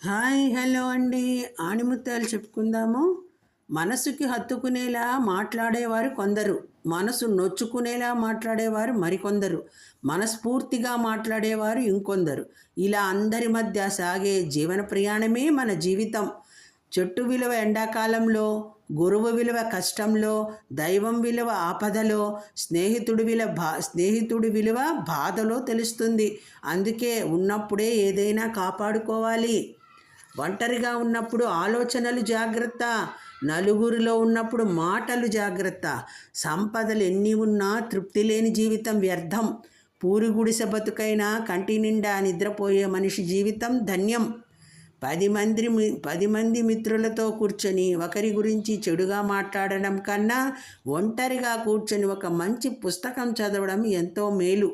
Hi hello అండి. ఆణిముత్యాలు చెప్పుకుందాము. మనసుకి హత్తుకునేలా మాట్లాడేవారు కొందరు, మనసు నొచ్చుకునేలా మాట్లాడేవారు మరికొందరు, మనస్ఫూర్తిగా మాట్లాడేవారు ఇంకొందరు. ఇలా అందరి మధ్య సాగే జీవన ప్రయాణమే మన జీవితం. చెట్టు విలువ ఎండాకాలంలో, గురువు విలువ కష్టంలో, దైవం విలువ ఆపదలో, స్నేహితుడి విలువ బాధలో తెలుస్తుంది. అందుకే ఉన్నప్పుడే ఏదైనా కాపాడుకోవాలి. ఒంటరిగా ఉన్నప్పుడు ఆలోచనలు జాగ్రత్త, నలుగురిలో ఉన్నప్పుడు మాటలు జాగ్రత్త. సంపదలు ఎన్ని ఉన్నా తృప్తి లేని జీవితం వ్యర్థం. పూరి గుడిసె బతుకైనా కంటి నిండా నిద్రపోయే మనిషి జీవితం ధన్యం. 10 మంది మిత్రులతో కూర్చొని ఒకరి గురించి చెడుగా మాట్లాడడం కన్నా ఒంటరిగా కూర్చొని ఒక మంచి పుస్తకం చదవడం ఎంతో మేలు.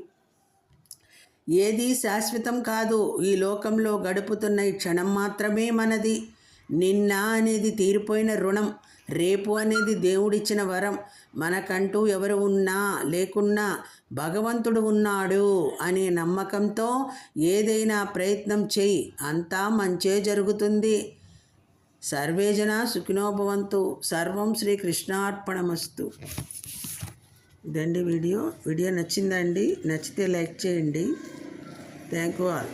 ఏదీ శాశ్వతం కాదు. ఈ లోకంలో గడుపుతున్న ఈ క్షణం మాత్రమే మనది. నిన్న అనేది తీరిపోయిన రుణం, రేపు అనేది దేవుడిచ్చిన వరం. మనకంటూ ఎవరు ఉన్నా లేకున్నా భగవంతుడు ఉన్నాడు అనే నమ్మకంతో ఏదైనా ప్రయత్నం చేయి, అంతా మంచే జరుగుతుంది. సర్వేజన సుఖినో భవంతు. సర్వం శ్రీకృష్ణార్పణమస్తు. ఇదండి వీడియో నచ్చిందండి. నచ్చితే లైక్ చేయండి. Thank you all.